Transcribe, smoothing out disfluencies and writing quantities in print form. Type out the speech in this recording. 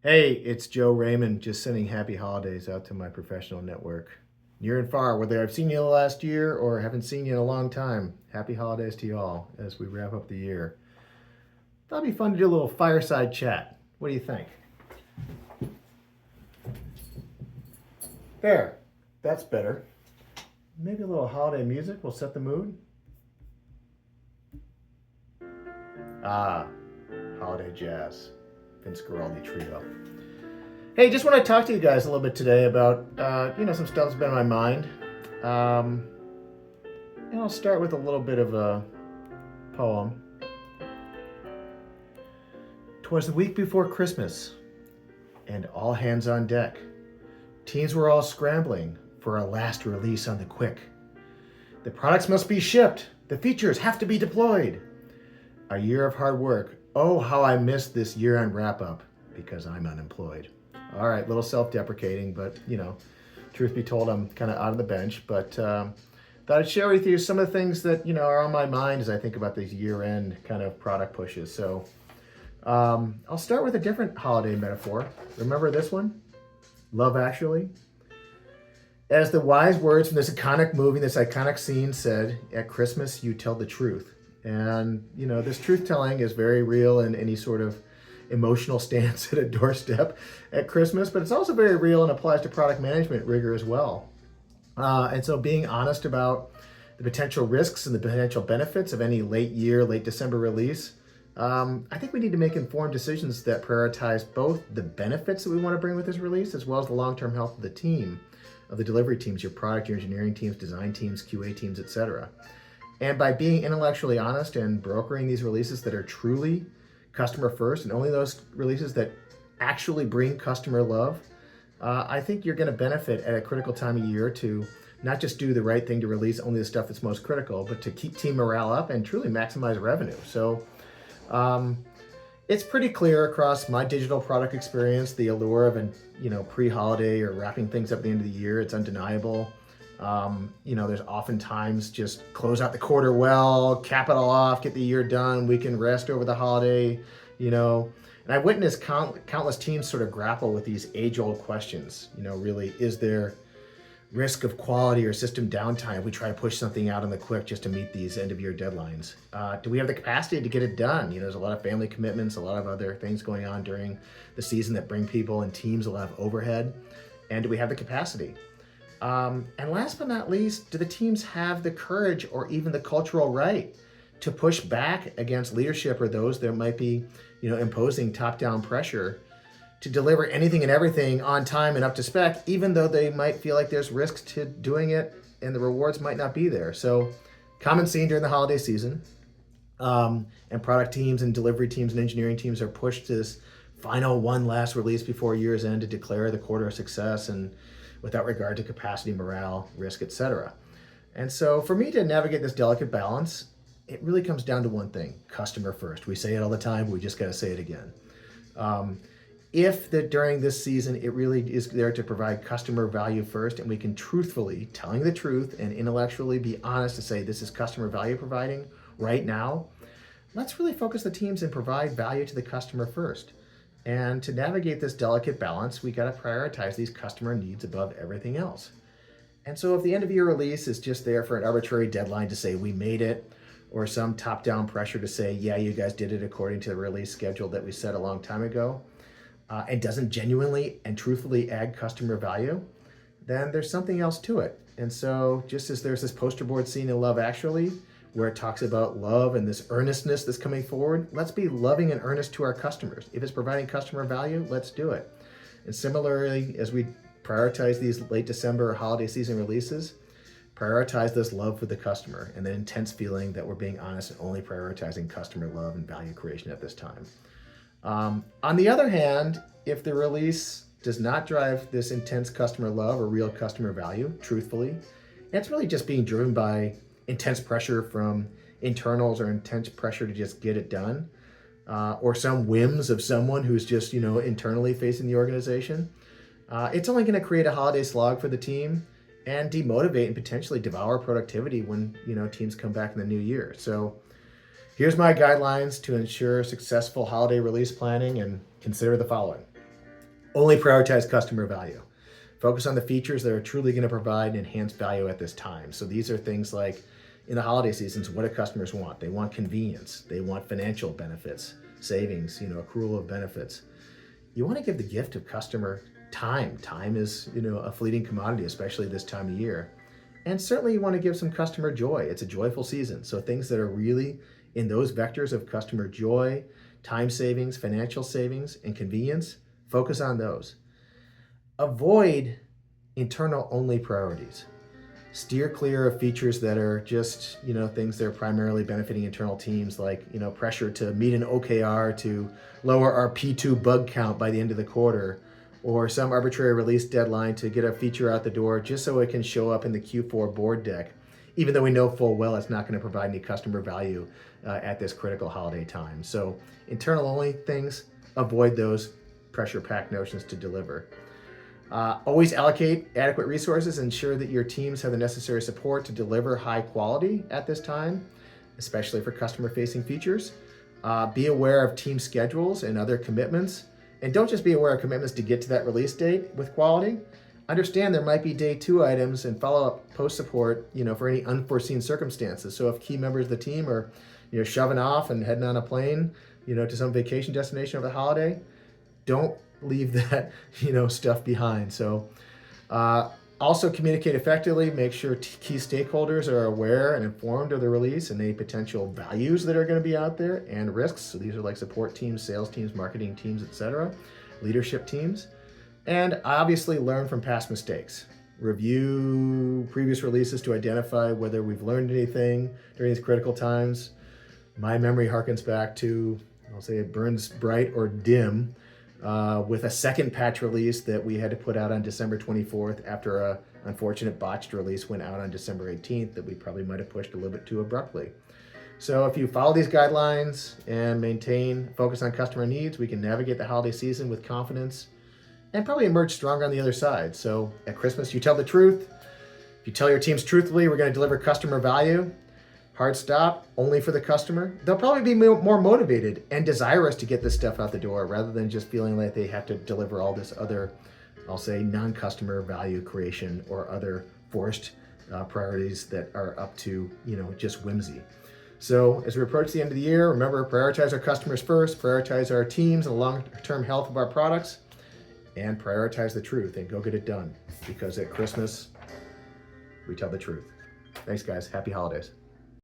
Hey, it's Joe Raymond, just sending happy holidays out to my professional network. Near and far, whether I've seen you the last year or haven't seen you in a long time, happy holidays to you all as we wrap up the year. Thought it'd be fun to do a little fireside chat. What do you think? There, that's better. Maybe a little holiday music will set the mood. Ah, holiday jazz. Vince Guaraldi Trio. Hey, just want to talk to you guys a little bit today about, some stuff that's been on my mind. Um, and I'll start with a little bit of a poem. 'Twas the week before Christmas, and all hands on deck. Teams were all scrambling for a last release on the quick. The products must be shipped. The features have to be deployed. A year of hard work. Oh, how I missed this year-end wrap-up because I'm unemployed. All right, little self-deprecating, but truth be told, I'm kind of out of the bench. But thought I'd share with you some of the things that are on my mind as I think about these year-end kind of product pushes. So I'll start with a different holiday metaphor. Remember this one? Love Actually. As the wise words from this iconic movie, this iconic scene said, at Christmas, you tell the truth. And, this truth telling is very real in any sort of emotional stance at a doorstep at Christmas, but it's also very real and applies to product management rigor as well. And so being honest about the potential risks and the potential benefits of any late December release, I think we need to make informed decisions that prioritize both the benefits that we want to bring with this release as well as the long-term health of the team, of the delivery teams, your product, your engineering teams, design teams, QA teams, etc. And by being intellectually honest and brokering these releases that are truly customer first and only those releases that actually bring customer love, I think you're going to benefit at a critical time of year to not just do the right thing to release only the stuff that's most critical, but to keep team morale up and truly maximize revenue. So it's pretty clear across my digital product experience, the allure of pre-holiday or wrapping things up at the end of the year. It's undeniable. There's oftentimes just close out the quarter well, cap it all off, get the year done, we can rest over the holiday, and I've witnessed countless teams sort of grapple with these age-old questions. Really, is there risk of quality or system downtime if we try to push something out on the quick just to meet these end-of-year deadlines? Do we have the capacity to get it done? There's a lot of family commitments, a lot of other things going on during the season that bring people and teams a lot of overhead. And do we have the capacity? And last but not least, do the teams have the courage or even the cultural right to push back against leadership or those that might be, imposing top-down pressure to deliver anything and everything on time and up to spec, even though they might feel like there's risks to doing it and the rewards might not be there. So common scene during the holiday season, and product teams and delivery teams and engineering teams are pushed to this final one last release before year's end to declare the quarter a success and without regard to capacity, morale, risk, etc. And so for me to navigate this delicate balance, it really comes down to one thing: customer first. We say it all the time, but we just got to say it again. If that during this season, it really is there to provide customer value first, and we can truthfully, telling the truth and intellectually be honest to say this is customer value providing right now, let's really focus the teams and provide value to the customer first. And to navigate this delicate balance, we got to prioritize these customer needs above everything else. And so if the end of year release is just there for an arbitrary deadline to say we made it, or some top-down pressure to say, yeah, you guys did it according to the release schedule that we set a long time ago, and doesn't genuinely and truthfully add customer value, then there's something else to it. And so just as there's this poster board scene in Love Actually, where it talks about love and this earnestness that's coming forward, let's be loving and earnest to our customers. If it's providing customer value, let's do it. And similarly, as we prioritize these late December holiday season releases, prioritize this love for the customer and the intense feeling that we're being honest and only prioritizing customer love and value creation at this time. On the other hand, if the release does not drive this intense customer love or real customer value, truthfully, it's really just being driven by intense pressure from internals or intense pressure to just get it done, or some whims of someone who's just, internally facing the organization, it's only going to create a holiday slog for the team and demotivate and potentially devour productivity when, teams come back in the new year. So here's my guidelines to ensure successful holiday release planning, and consider the following. Only prioritize customer value. Focus on the features that are truly going to provide enhanced value at this time. So these are things like in the holiday seasons, what do customers want? They want convenience. They want financial benefits, savings, accrual of benefits. You want to give the gift of customer time. Time is, a fleeting commodity, especially this time of year. And certainly you want to give some customer joy. It's a joyful season. So things that are really in those vectors of customer joy, time savings, financial savings, and convenience, focus on those. Avoid internal only priorities. Steer clear of features that are just, things that are primarily benefiting internal teams, like, pressure to meet an OKR to lower our P2 bug count by the end of the quarter, or some arbitrary release deadline to get a feature out the door just so it can show up in the Q4 board deck, even though we know full well it's not going to provide any customer value at this critical holiday time. So internal only things, avoid those pressure-packed notions to deliver. Always allocate adequate resources. Ensure that your teams have the necessary support to deliver high quality at this time, especially for customer-facing features. Be aware of team schedules and other commitments. And don't just be aware of commitments to get to that release date with quality. Understand there might be day 2 items and follow-up post-support, for any unforeseen circumstances. So if key members of the team are, shoving off and heading on a plane, to some vacation destination over the holiday, don't leave that, stuff behind. So also communicate effectively. Make sure key stakeholders are aware and informed of the release and any potential values that are going to be out there and risks. So these are like support teams, sales teams, marketing teams, etc., leadership teams. And obviously learn from past mistakes. Review previous releases to identify whether we've learned anything during these critical times. My memory harkens back to, I'll say it burns bright or dim, with a second patch release that we had to put out on December 24th after a unfortunate botched release went out on December 18th that we probably might have pushed a little bit too abruptly. So if you follow these guidelines and maintain focus on customer needs, we can navigate the holiday season with confidence and probably emerge stronger on the other side. So at Christmas, you tell the truth. If you tell your teams truthfully, we're going to deliver customer value. Hard stop, only for the customer. They'll probably be more motivated and desirous to get this stuff out the door rather than just feeling like they have to deliver all this other, I'll say, non-customer value creation or other forced priorities that are up to, just whimsy. So as we approach the end of the year, remember, prioritize our customers first, prioritize our teams and the long-term health of our products, and prioritize the truth and go get it done. Because at Christmas, we tell the truth. Thanks, guys. Happy holidays.